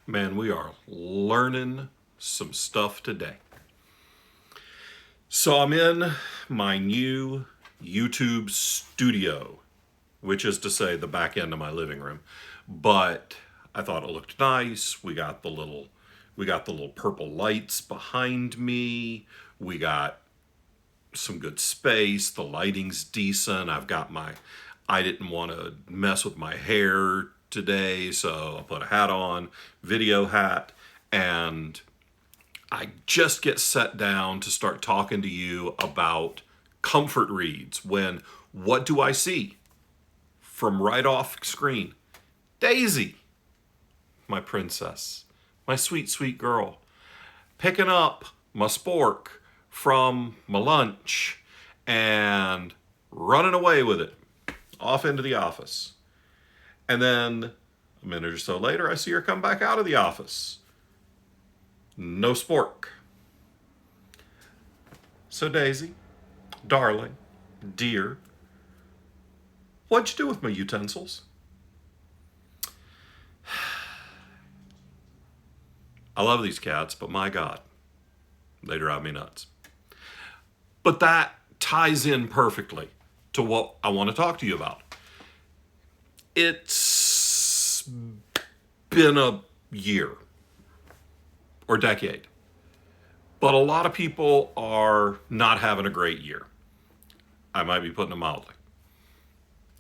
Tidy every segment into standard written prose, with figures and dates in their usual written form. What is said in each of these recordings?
Man, we are learning some stuff today. So I'm in my new YouTube studio, which is to say the back end of my living room. But I thought it looked nice. We got the little purple lights behind me. We got some good space. The lighting's decent. I didn't want to mess with my hair today, so I put a hat on, video hat, and I just get set down to start talking to you about comfort reads when what do I see from right off screen? Daisy, my princess, my sweet, sweet girl, picking up my spork from my lunch and running away with it off into the office. And then a minute or so later, I see her come back out of the office. No spork. So, Daisy, darling, dear, what'd you do with my utensils? I love these cats, but my God, they drive me nuts. But that ties in perfectly to what I want to talk to you about. It's been a year or decade, but a lot of people are not having a great year. I might be putting it mildly.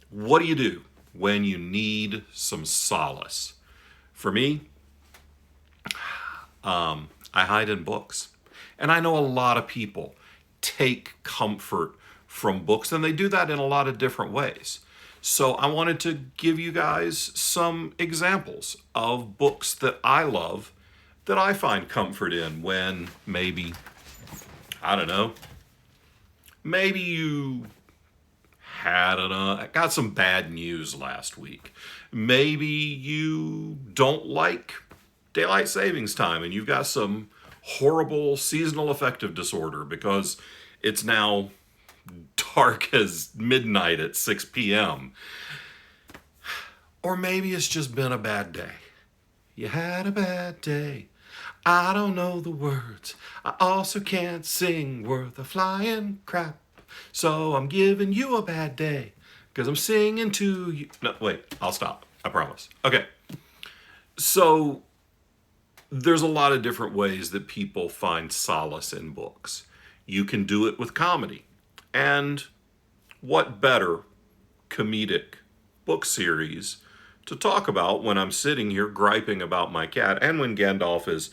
What do you do when you need some solace? For me, I hide in books. And I know a lot of people take comfort from books, and they do that in a lot of different ways. So I wanted to give you guys some examples of books that I love, that I find comfort in when maybe, I don't know, maybe you got some bad news last week. Maybe you don't like daylight savings time and you've got some horrible seasonal affective disorder because it's now dark as midnight at 6 p.m. Or maybe it's just been a bad day. You had a bad day. I don't know the words. I also can't sing worth a flying crap. So I'm giving you a bad day because I'm singing to you. No, wait, I'll stop. I promise. Okay. So there's a lot of different ways that people find solace in books. You can do it with comedy. And what better comedic book series to talk about when I'm sitting here griping about my cat and when Gandalf is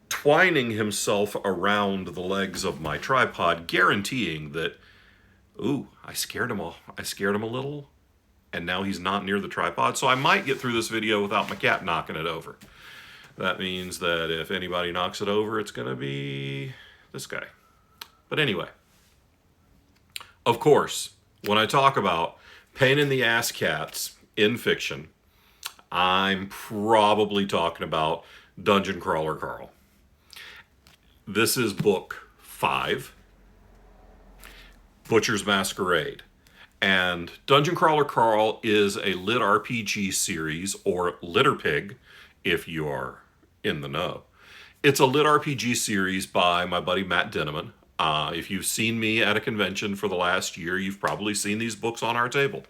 twining himself around the legs of my tripod, guaranteeing that, ooh, I scared him a little, and now he's not near the tripod. So I might get through this video without my cat knocking it over. That means that if anybody knocks it over, it's going to be this guy. But anyway, of course, when I talk about pain in the ass cats in fiction, I'm probably talking about Dungeon Crawler Carl. This is book 5, Butcher's Masquerade. And Dungeon Crawler Carl is a lit RPG series, or Litter Pig, if you are in the know. It's a lit RPG series by my buddy Matt Dinneman. If you've seen me at a convention for the last year, you've probably seen these books on our table.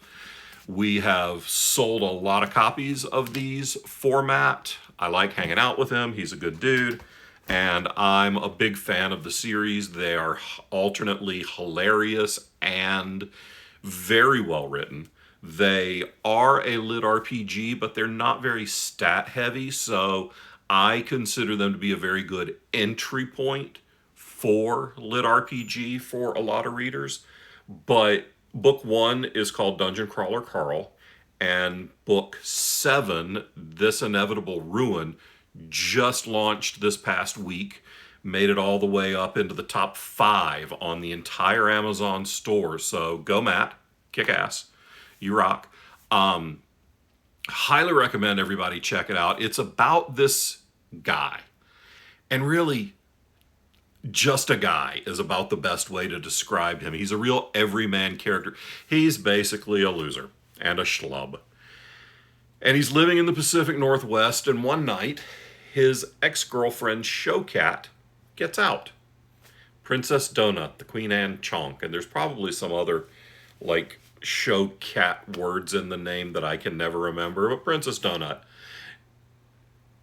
We have sold a lot of copies of these for Matt. I like hanging out with him. He's a good dude. And I'm a big fan of the series. They are alternately hilarious and very well written. They are a lit RPG, but they're not very stat heavy, so I consider them to be a very good entry point for lit RPG for a lot of readers. But book 1 is called Dungeon Crawler Carl, and book 7, This Inevitable Ruin, just launched this past week, made it all the way up into the top 5 on the entire Amazon store. So go Matt, kick ass, you rock. Highly recommend everybody check it out. It's about this guy, and really just a guy is about the best way to describe him. He's a real everyman character. He's basically a loser and a schlub. And he's living in the Pacific Northwest, and one night, his ex-girlfriend's show cat gets out. Princess Donut, the Queen Anne Chonk, and there's probably some other, like, show cat words in the name that I can never remember, but Princess Donut.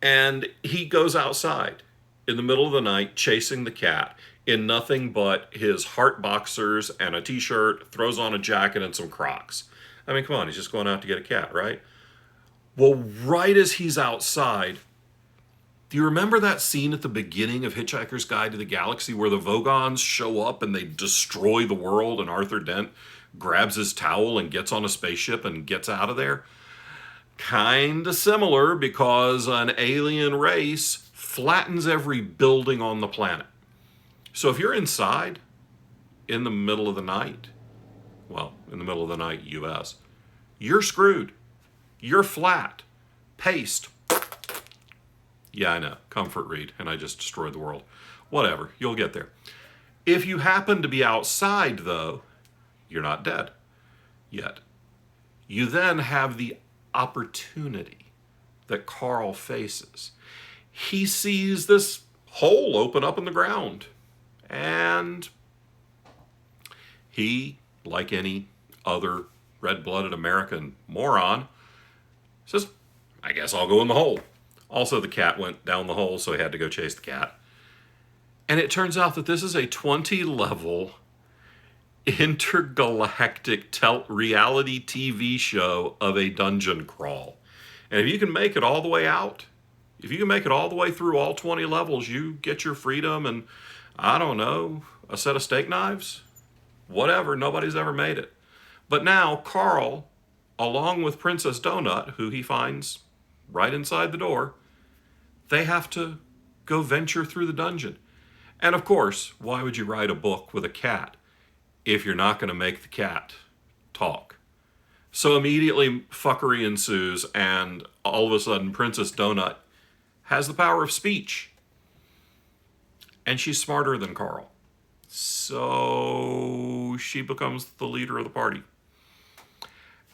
And he goes outside in the middle of the night chasing the cat in nothing but his heart boxers and a t-shirt, throws on a jacket and some Crocs. I mean, come on, he's just going out to get a cat, right? Well, right as he's outside, do you remember that scene at the beginning of Hitchhiker's Guide to the Galaxy where the Vogons show up and they destroy the world and Arthur Dent grabs his towel and gets on a spaceship and gets out of there? Kinda similar, because an alien race flattens every building on the planet. So if you're inside in the middle of the night, well, in the middle of the night, US, you're screwed. You're flat. Paste. Yeah, I know. Comfort read, and I just destroyed the world. Whatever. You'll get there. If you happen to be outside, though, you're not dead yet. You then have the opportunity that Carl faces. He sees this hole open up in the ground, and he, like any other red-blooded American moron, says, I guess I'll go in the hole. Also, the cat went down the hole, so he had to go chase the cat. And it turns out that this is a 20-level intergalactic reality TV show of a dungeon crawl. And if you can make it all the way out, if you can make it all the way through all 20 levels, you get your freedom and, I don't know, a set of steak knives? Whatever, nobody's ever made it. But now, Carl, along with Princess Donut, who he finds right inside the door, they have to go venture through the dungeon. And of course, why would you write a book with a cat if you're not going to make the cat talk? So immediately fuckery ensues, and all of a sudden Princess Donut has the power of speech. And she's smarter than Carl. So she becomes the leader of the party.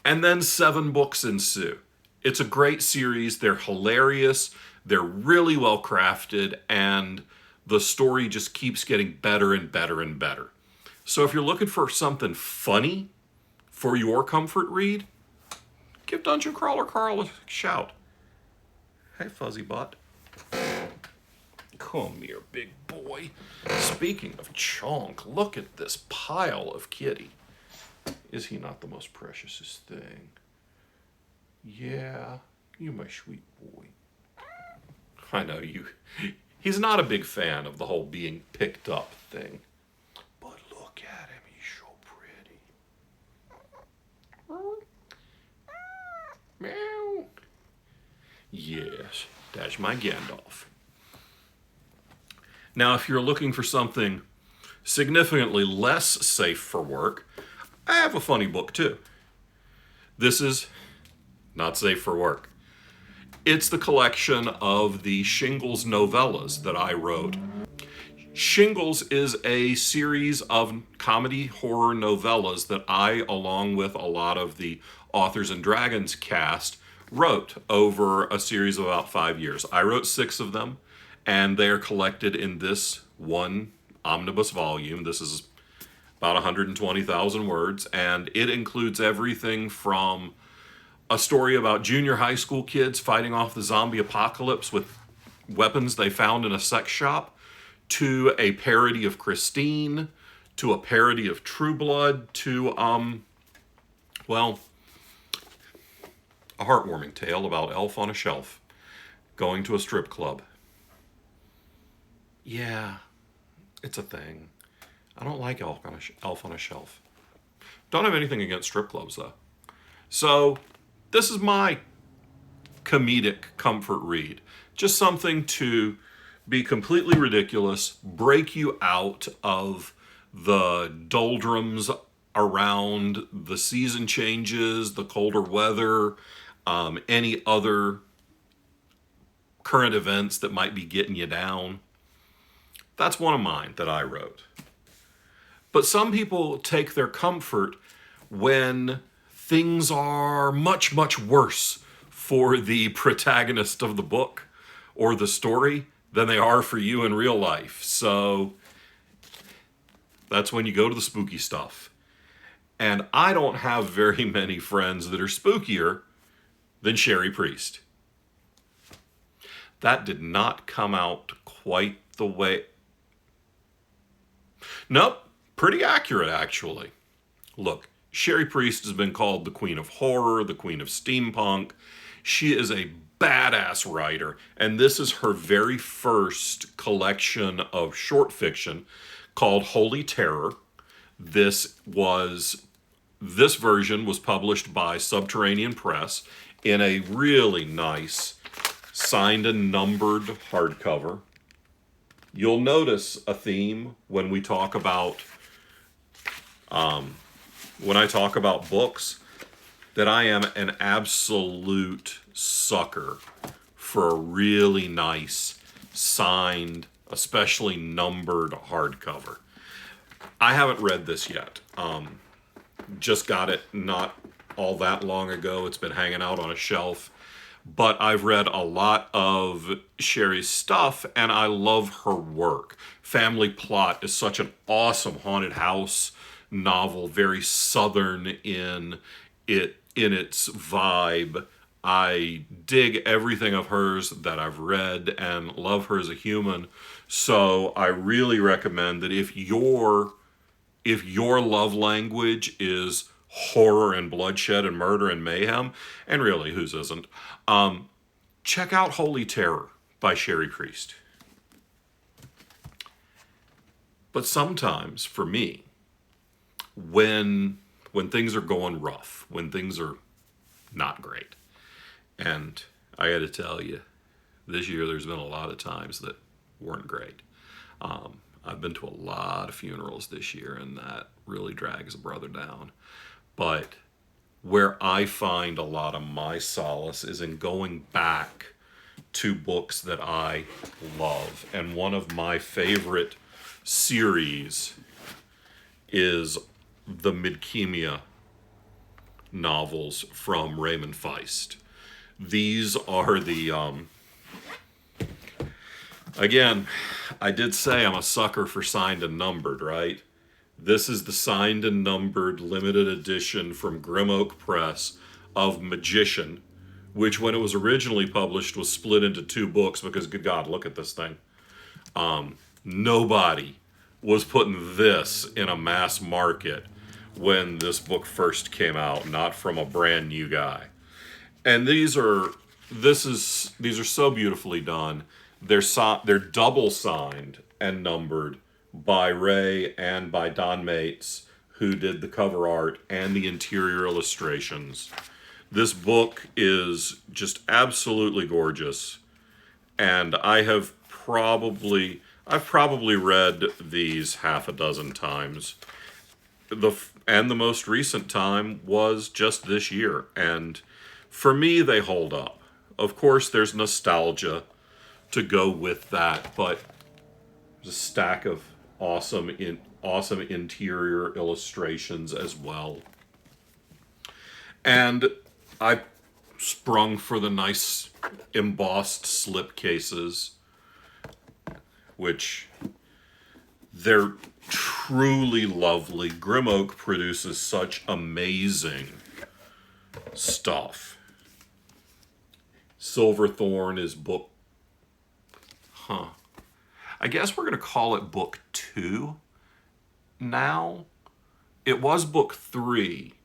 And then 7 books ensue. It's a great series. They're hilarious. They're really well crafted, and the story just keeps getting better and better and better. So if you're looking for something funny for your comfort read, give Dungeon Crawler Carl a shout. Hey, fuzzy butt. Come here, big boy. Speaking of Chonk, look at this pile of kitty. Is he not the most preciousest thing? Yeah, you my sweet boy. I know you. He's not a big fan of the whole being picked up thing. But look at him, he's so pretty. Meow. Yes, that's my Gandalf. Now, if you're looking for something significantly less safe for work, I have a funny book too. This is not safe for work. It's the collection of the Shingles novellas that I wrote. Shingles is a series of comedy horror novellas that I, along with a lot of the Authors and Dragons cast, wrote over a series of about 5 years. I wrote 6 of them, and they are collected in this one omnibus volume. This is about 120,000 words, and it includes everything from a story about junior high school kids fighting off the zombie apocalypse with weapons they found in a sex shop, to a parody of Christine, to a parody of True Blood, to, well, a heartwarming tale about Elf on a Shelf going to a strip club. Yeah, it's a thing. I don't like Elf on a Shelf. Don't have anything against strip clubs, though. So, this is my comedic comfort read. Just something to be completely ridiculous, break you out of the doldrums around the season changes, the colder weather, any other current events that might be getting you down. That's one of mine that I wrote. But some people take their comfort when things are much, much worse for the protagonist of the book or the story than they are for you in real life. So that's when you go to the spooky stuff. And I don't have very many friends that are spookier than Sherry Priest. That did not come out quite the way. Nope, pretty accurate actually. Look, Sherry Priest has been called the Queen of Horror, the Queen of Steampunk. She is a badass writer, and this is her very first collection of short fiction called Holy Terror. This version was published by Subterranean Press in a really nice signed and numbered hardcover. You'll notice a theme when we talk about when I talk about books, that I am an absolute sucker for a really nice signed, especially numbered hardcover. I haven't read this yet. Just got it not all that long ago. It's been hanging out on a shelf. But I've read a lot of Sherry's stuff, and I love her work. Family Plot is such an awesome haunted house novel, very southern in its vibe. I dig everything of hers that I've read and love her as a human. So I really recommend that if your love language is horror and bloodshed and murder and mayhem, and really whose isn't, check out Holy Terror by Sherry Priest. But sometimes for me, when things are going rough, when things are not great, and I got to tell you, this year there's been a lot of times that weren't great. I've been to a lot of funerals this year, and that really drags a brother down. But where I find a lot of my solace is in going back to books that I love. And one of my favorite series is the Midkemia novels from Raymond Feist. These are the again, I did say I'm a sucker for signed and numbered, right? This is the signed and numbered limited edition from Grim Oak Press of Magician, which when it was originally published was split into two books because, good God, look at this thing. Nobody was putting this in a mass market when this book first came out, not from a brand new guy. And these are so beautifully done. They're double signed and numbered by Ray and by Don Mates, who did the cover art and the interior illustrations. This book is just absolutely gorgeous, and I've probably read these half a dozen times. The most recent time was just this year, and for me they hold up. Of course, there's nostalgia to go with that, but there's a stack of awesome interior illustrations as well. And I sprung for the nice embossed slip cases, which they're truly lovely. Grim Oak produces such amazing stuff. Silverthorn is book... I guess we're going to call it book 2 now. It was book 3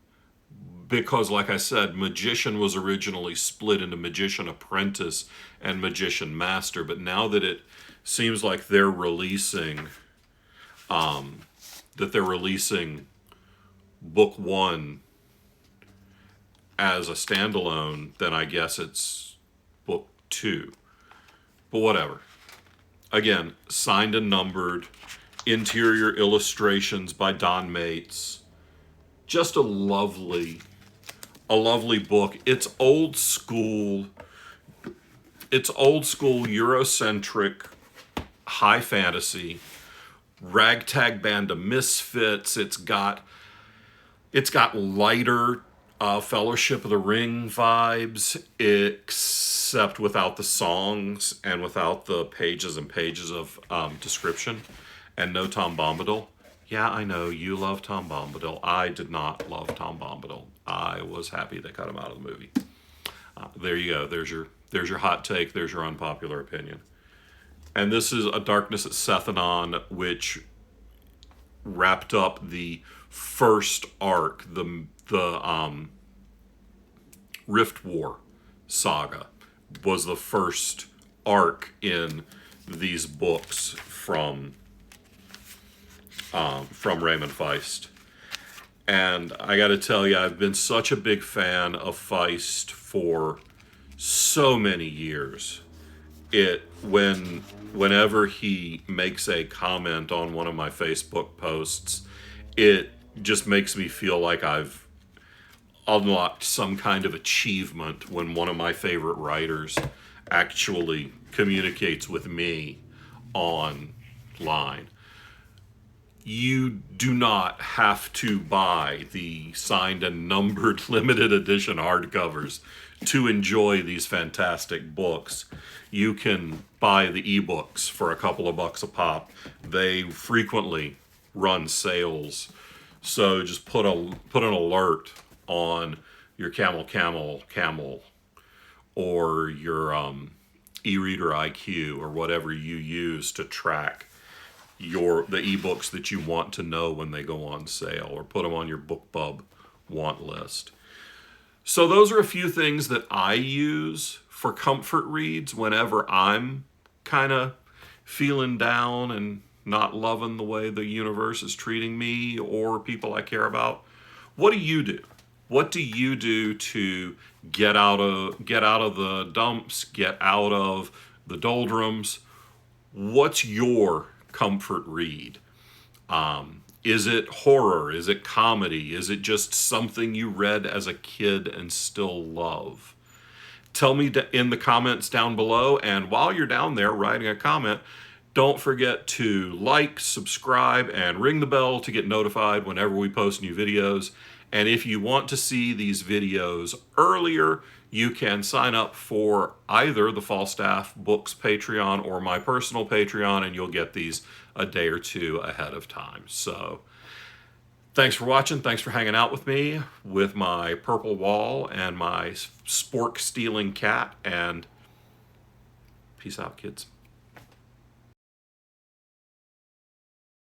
because, like I said, Magician was originally split into Magician Apprentice and Magician Master, but now that it seems like they're releasing book 1 as a standalone, then I guess it's book 2. But whatever. Again, signed and numbered, interior illustrations by Don Mates. Just a lovely book. It's old school Eurocentric high fantasy, ragtag band of misfits. It's got lighter Fellowship of the Ring vibes, except without the songs and without the pages and pages of description, and no Tom Bombadil. Yeah, I know you love Tom Bombadil. I did not love Tom Bombadil. I was happy they cut him out of the movie. There you go. There's your hot take. There's your unpopular opinion. And this is A Darkness at Sethanon, which wrapped up the first arc, the Rift War saga was the first arc in these books from Raymond Feist. And I got to tell you, I've been such a big fan of Feist for so many years. Whenever he makes a comment on one of my Facebook posts, it just makes me feel like I've unlocked some kind of achievement when one of my favorite writers actually communicates with me online. You do not have to buy the signed and numbered limited edition hardcovers to enjoy these fantastic books. You can buy the ebooks for a couple of bucks a pop. They frequently run sales. So just put an alert on your Camel, or your e-reader IQ, or whatever you use to track the ebooks that you want to know when they go on sale, or put them on your BookBub want list. So those are a few things that I use for comfort reads whenever I'm kind of feeling down and not loving the way the universe is treating me or people I care about. What do you do? What do you do to get out of the dumps, get out of the doldrums? What's your comfort read? Is it horror? Is it comedy? Is it just something you read as a kid and still love? Tell me in the comments down below, and while you're down there writing a comment, don't forget to like, subscribe, and ring the bell to get notified whenever we post new videos. And if you want to see these videos earlier, you can sign up for either the Falstaff Books Patreon or my personal Patreon, and you'll get these a day or two ahead of time. So thanks for watching. Thanks for hanging out with me with my purple wall and my spork stealing cat. And peace out, kids.